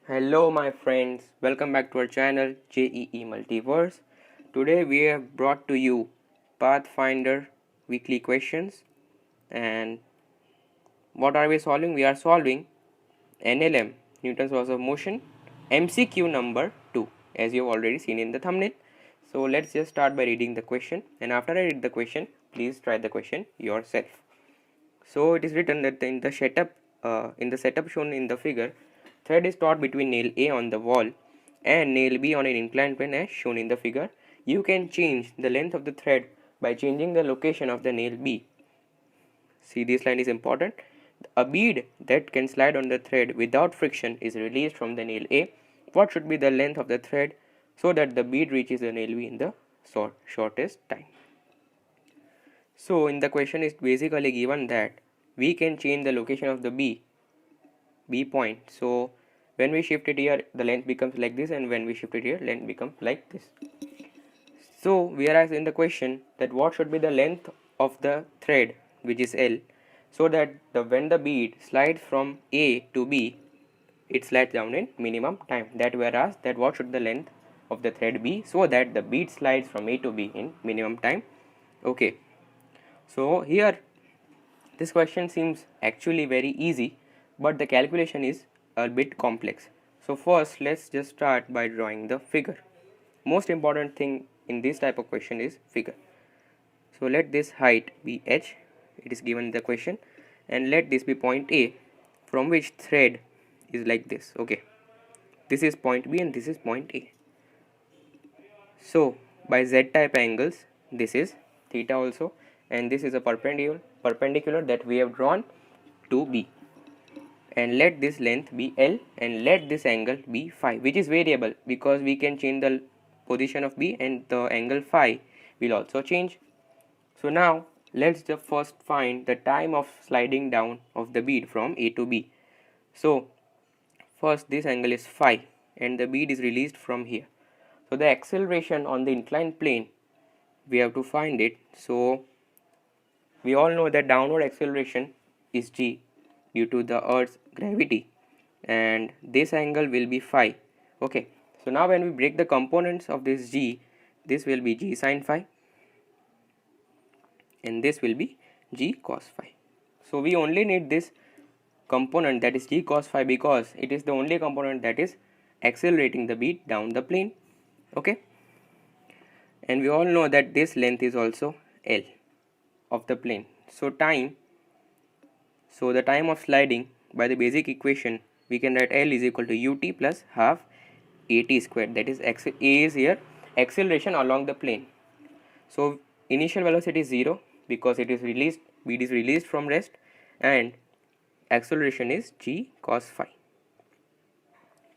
Hello my friends, welcome back to our channel JEE Multiverse. Today we have brought to you Pathfinder weekly questions, and what are we solving? We are solving NLM, Newton's laws of motion, MCQ number 2, as you have already seen in the thumbnail. So let's just start by reading the question, and after I read the question, please try the question yourself. So it is written that in the setup shown in the figure, thread is taut between nail A on the wall and nail B on an inclined plane as shown in the figure. You can change the length of the thread by changing the location of the nail B. See, this line is important. A bead that can slide on the thread without friction is released from the nail A. What should be the length of the thread so that the bead reaches the nail B in the shortest time? So in the question is basically given that we can change the location of the B point. So when we shift it here, the length becomes like this, and when we shift it here, length becomes like this. So we are asked in the question that what should be the length of the thread, which is L, so that when the bead slides from A to B, it slides down in minimum time. That we are asked that what should the length of the thread be so that the bead slides from A to B in minimum time. Okay. So here this question seems actually very easy, but the calculation is a bit complex. So first let's just start by drawing the figure. Most important thing in this type of question is figure. So let this height be h, it is given in the question, and let this be point A from which thread is like this. Okay, this is point B and this is point A. So by z type angles, this is theta also, and this is a perpendicular that we have drawn to B, and let this length be L and let this angle be phi, which is variable because we can change the position of B and the angle phi will also change. So now let's just first find the time of sliding down of the bead from A to B. So first this angle is phi and the bead is released from here. So the acceleration on the inclined plane, we have to find it. So we all know that downward acceleration is g due to the earth's gravity, and this angle will be phi. Okay, so now when we break the components of this g, this will be g sin phi and this will be g cos phi. So we only need this component, that is g cos phi, because it is the only component that is accelerating the bead down the plane. Okay, and we all know that this length is also L of the plane. So the time of sliding by the basic equation, we can write L is equal to ut plus half at squared, that is A is here acceleration along the plane. So initial velocity is 0 because it is released, bead is released from rest, and acceleration is g cos phi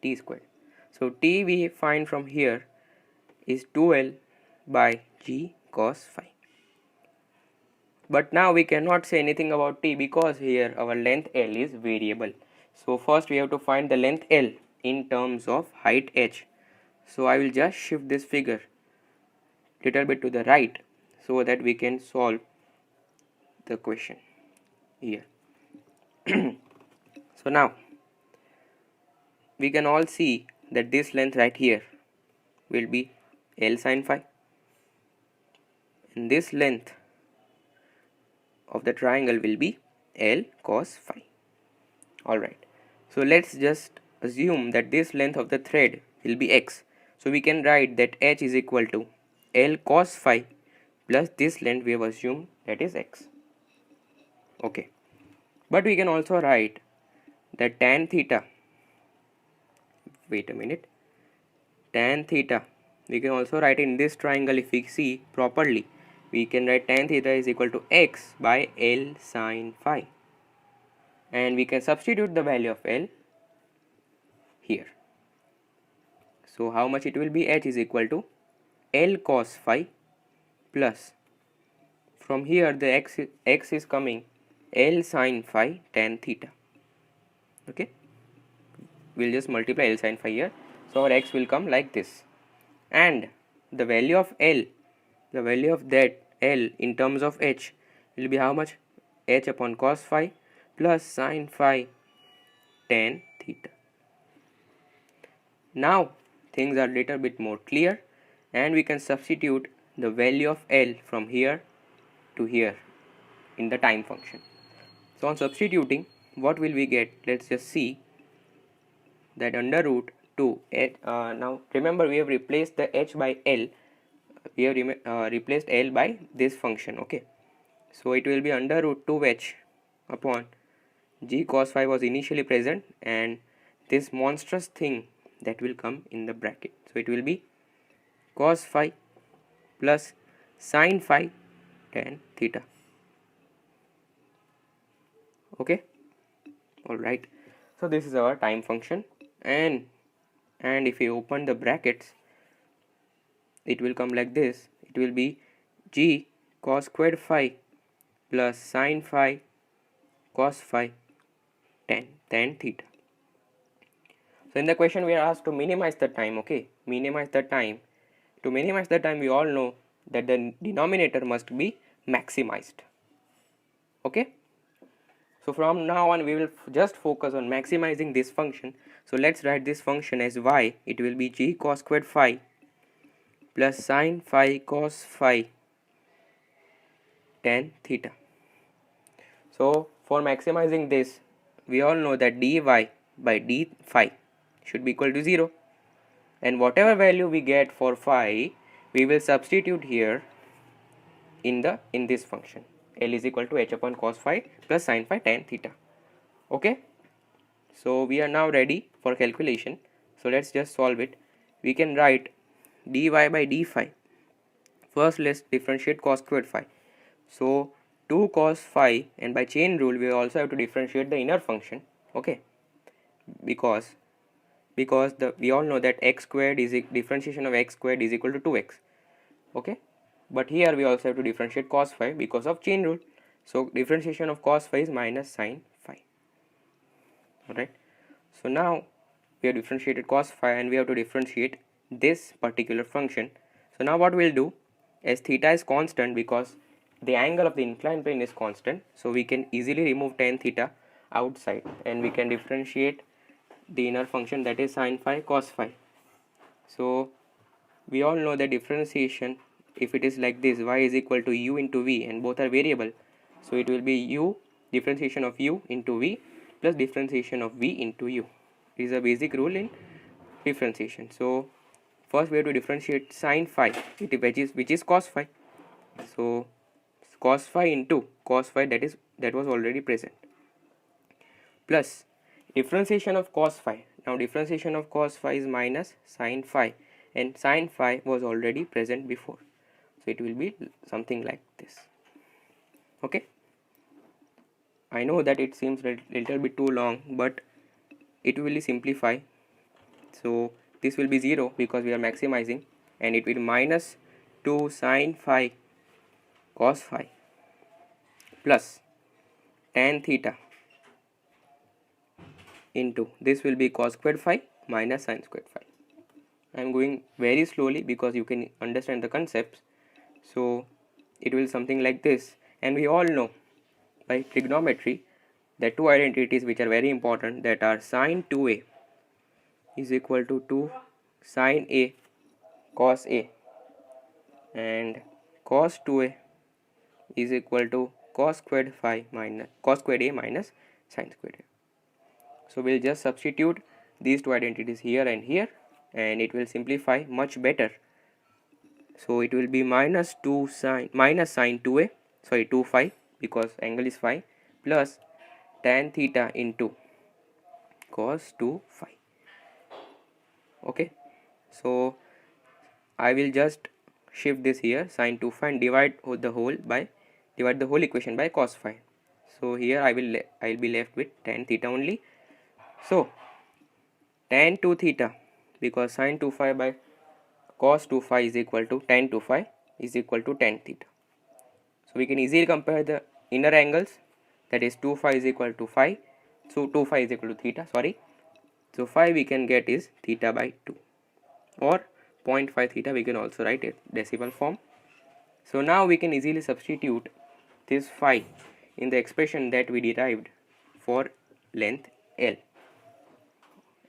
t squared. So t we find from here is 2L by g cos phi. But now we cannot say anything about t because here our length L is variable. So first we have to find the length L in terms of height h. So I will just shift this figure little bit to the right so that we can solve the question here. So now we can all see that this length right here will be L sin phi, and this length of the triangle will be L cos phi. Alright, so let's just assume that this length of the thread will be x. So we can write that h is equal to L cos phi plus this length we have assumed, that is x. Okay, but we can also write that tan theta, wait a minute, tan theta, we can also write in this triangle. If we see properly, we can write tan theta is equal to x by L sin phi, and we can substitute the value of L here. So how much it will be? H is equal to L cos phi plus, from here the x is coming, L sin phi tan theta. Okay, we'll just multiply L sin phi here, so our x will come like this, and the value of L, the value of that L in terms of h will be how much? H upon cos phi plus sin phi tan theta. Now things are little bit more clear, and we can substitute the value of L from here to here in the time function. So on substituting, what will we get? Let's just see that under root 2, now remember we have replaced the h by L, we have replaced L by this function, okay. So it will be under root 2h upon g cos phi was initially present, and this monstrous thing that will come in the bracket. So it will be cos phi plus sin phi tan theta. Okay, all right. So this is our time function, and if we open the brackets, it will come like this. It will be g cos squared phi plus sin phi cos phi tan theta. So in the question we are asked to minimize the time, okay, minimize the time. To minimize the time, we all know that the denominator must be maximized, okay. So from now on we will just focus on maximizing this function. So let's write this function as y. It will be g cos squared phi plus sin phi cos phi tan theta. So for maximizing this, we all know that dy by d phi should be equal to 0, and whatever value we get for phi, we will substitute here in this function. L is equal to h upon cos phi plus sin phi tan theta. Okay, so we are now ready for calculation. So let's just solve it. We can write dy by d phi. First let's differentiate cos squared phi. So 2 cos phi, and by chain rule we also have to differentiate the inner function, okay, because we all know that x squared is differentiation of x squared is equal to 2x, okay, but here we also have to differentiate cos phi because of chain rule. So differentiation of cos phi is minus sin phi. Alright, so now we have differentiated cos phi, and we have to differentiate this particular function. So now what we'll do, as theta is constant, because the angle of the inclined plane is constant, so we can easily remove tan theta outside, and we can differentiate the inner function, that is sin phi cos phi. So we all know the differentiation, if it is like this, y is equal to u into v, and both are variable, so it will be u differentiation of u into v plus differentiation of v into u. This is a basic rule in differentiation. So first we have to differentiate sin phi, which is cos phi. So cos phi into cos phi, that was already present, plus differentiation of cos phi. Now differentiation of cos phi is minus sin phi, and sin phi was already present before, so it will be something like this. Okay, I know that it seems a little bit too long, but it will simplify. So this will be 0 because we are maximizing, and it will be minus 2 sin phi cos phi plus tan theta into, this will be cos squared phi minus sin squared phi. I am going very slowly because you can understand the concepts. So it will be something like this, and we all know by trigonometry that two identities which are very important, that are sin 2a is equal to 2 sin a cos a, and cos 2a is equal to cos squared phi minus cos squared a minus sin squared a. So we'll just substitute these two identities here and here, and it will simplify much better. So it will be minus 2 sin 2a, sorry 2 phi, because angle is phi, plus tan theta into cos 2 phi. Okay, so I will just shift this here, sin 2 phi, and divide the whole equation by cos phi. So here I will be left with tan theta only. So tan 2 theta, because sin 2 phi by cos 2 phi is equal to tan 2 phi is equal to tan theta. So we can easily compare the inner angles, that is 2 phi is equal to phi, so 2 phi is equal to theta, sorry. So phi we can get is theta by 2, or 0.5 theta, we can also write it decimal form. So now we can easily substitute this phi in the expression that we derived for length L,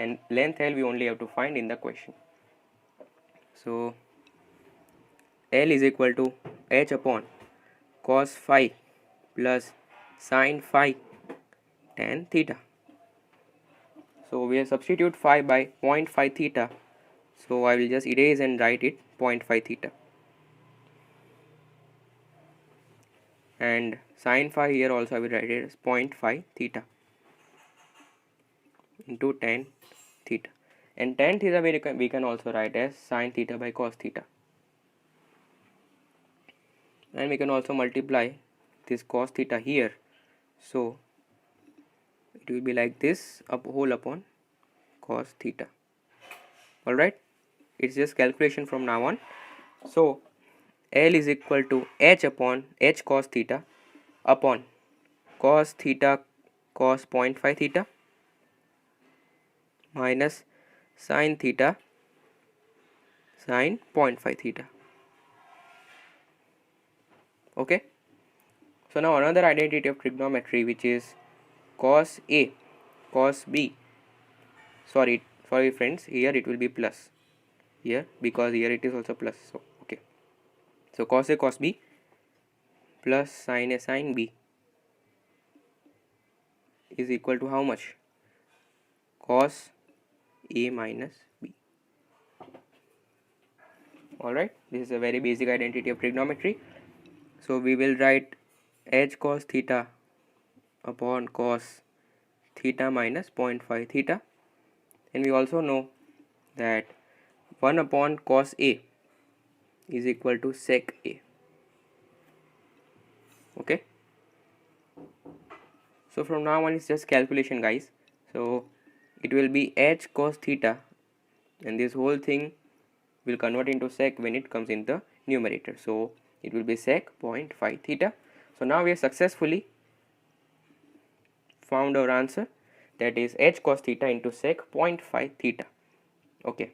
and length L we only have to find in the question. So L is equal to h upon cos phi plus sin phi tan theta. So we will substitute phi by 0.5 theta. So I will just erase and write it 0.5 theta. And sin phi here also I will write it as 0.5 theta into tan theta. And tan theta we can also write as sin theta by cos theta. And we can also multiply this cos theta here. So it will be like this, whole upon cos theta. Alright, it's just calculation from now on. So L is equal to h upon h cos theta upon cos theta cos 0.5 theta minus sin theta sin 0.5 theta. Okay, so now another identity of trigonometry, which is cos A cos B. Sorry friends, here it will be plus here, because here it is also plus. So okay, so cos A cos B plus sin A sin B is equal to how much? Cos A minus B. Alright, this is a very basic identity of trigonometry. So we will write h cos theta upon cos theta minus 0.5 theta, and we also know that 1 upon cos A is equal to sec A. Okay, so from now on it's just calculation, guys. So it will be h cos theta, and this whole thing will convert into sec when it comes in the numerator. So it will be sec 0.5 theta. So now we have successfully found our answer, that is h cos theta into sec 0.5 theta. Okay.